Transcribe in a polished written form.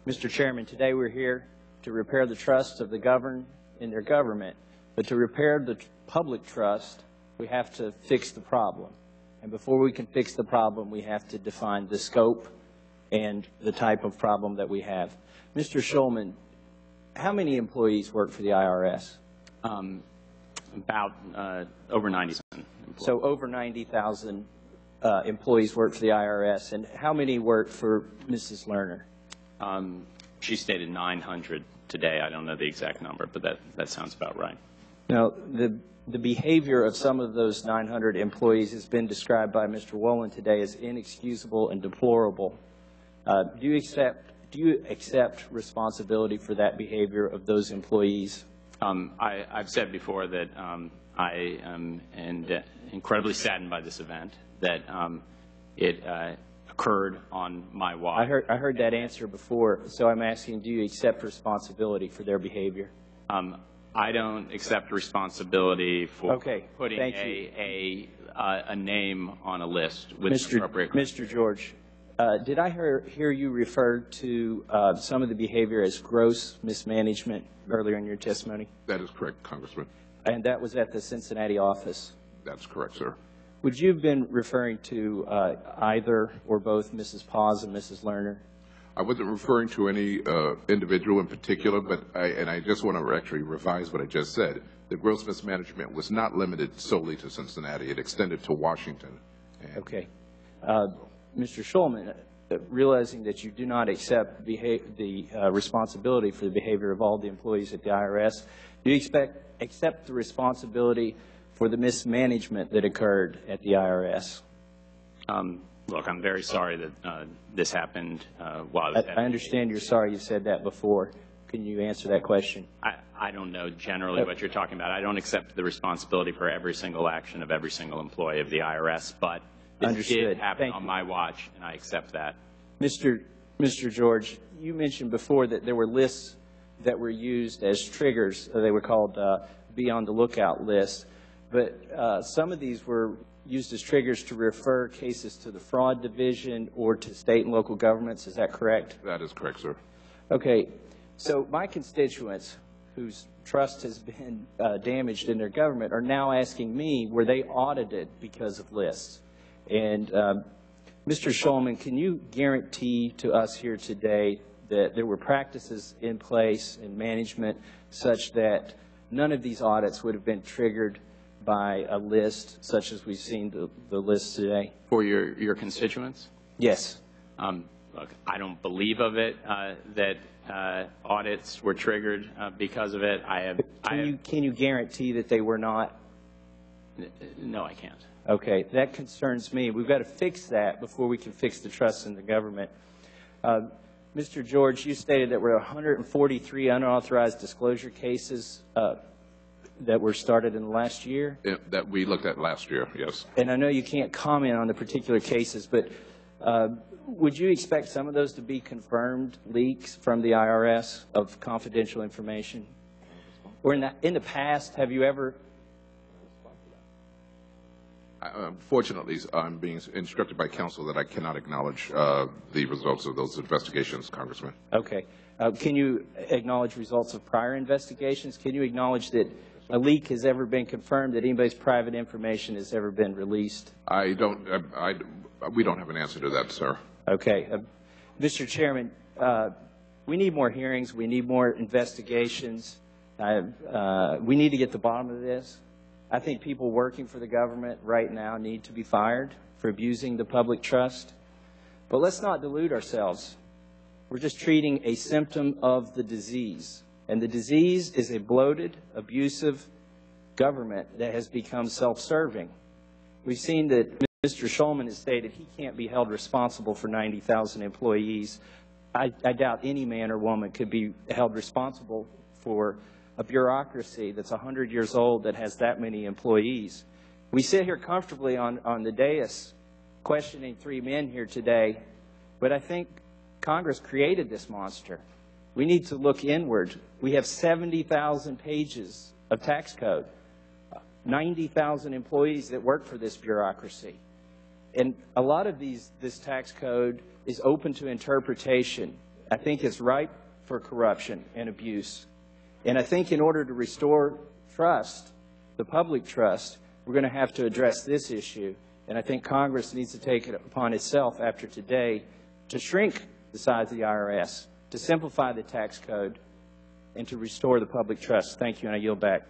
Mr. Chairman, today we're here to repair the trust of the governed in their government, but to repair the public trust, we have to fix the problem. And before we can fix the problem, we have to define the scope and the type of problem that we have. Mr. Shulman, how many employees work for the IRS? About over 90,000. So over 90,000 employees work for the IRS. And how many work for Mrs. Lerner? She stated 900 today. I don't know the exact number, but that sounds about right. Now, the behavior of some of those 900 employees has been described by Mr. Wolin today as inexcusable and deplorable. Do you accept responsibility for that behavior of those employees? I've said before that I am incredibly saddened by this event, that it occurred on my watch. I heard that answer before, so I'm asking, do you accept responsibility for their behavior? I don't accept responsibility for putting a name on a list with appropriate. Mr. George, did I hear you refer to some of the behavior as gross mismanagement earlier in your testimony? That is correct, Congressman. And that was at the Cincinnati office? That's correct, sir. Would you have been referring to either or both Mrs. Paz and Mrs. Lerner? I wasn't referring to any individual in particular, but I just want to actually revise what I just said. The gross mismanagement was not limited solely to Cincinnati. It extended to Washington. Okay. Mr. Shulman, realizing that you do not accept the responsibility for the behavior of all the employees at the IRS, do you accept the responsibility for the mismanagement that occurred at the IRS? Look, I'm very sorry that this happened while I was I understand you're sorry you said that before. Can you answer that question? I don't know generally what you're talking about. I don't accept the responsibility for every single action of every single employee of the IRS, but it did happen on my watch, and I accept that. Mr. George, you mentioned before that there were lists that were used as triggers. They were called be on the lookout lists. But some of these were used as triggers to refer cases to the fraud division or to state and local governments. Is that correct? That is correct, sir. Okay. So my constituents whose trust has been damaged in their government are now asking me, were they audited because of lists? And Mr. Shulman, can you guarantee to us here today that there were practices in place in management such that none of these audits would have been triggered by a list such as we've seen the list today? For your constituents? Yes. Look, I don't believe of it that audits were triggered because of it. Can you guarantee that they were not? No, I can't. Okay, that concerns me. We've got to fix that before we can fix the trust in the government. Mr. George, you stated that there were 143 unauthorized disclosure cases that were started in the last year? That we looked at last year, yes. And I know you can't comment on the particular cases, but would you expect some of those to be confirmed leaks from the IRS of confidential information? Or in the past, have you ever? Unfortunately, I'm being instructed by counsel that I cannot acknowledge the results of those investigations, Congressman. Okay. Can you acknowledge results of prior investigations? Can you acknowledge that a leak has ever been confirmed, that anybody's private information has ever been released? We don't have an answer to that, sir. Okay. Mr. Chairman, we need more hearings. We need more investigations. We need to get to the bottom of this. I think people working for the government right now need to be fired for abusing the public trust. But let's not delude ourselves. We're just treating a symptom of the disease. And the disease is a bloated, abusive government that has become self-serving. We've seen that Mr. Shulman has stated he can't be held responsible for 90,000 employees. I doubt any man or woman could be held responsible for a bureaucracy that's 100 years old that has that many employees. We sit here comfortably on the dais questioning three men here today, but I think Congress created this monster. We need to look inward. We have 70,000 pages of tax code, 90,000 employees that work for this bureaucracy. And a lot of this tax code is open to interpretation. I think it's ripe for corruption and abuse. And I think in order to restore trust, the public trust, we're going to have to address this issue. And I think Congress needs to take it upon itself after today to shrink the size of the IRS, to simplify the tax code, and to restore the public trust. Thank you, and I yield back.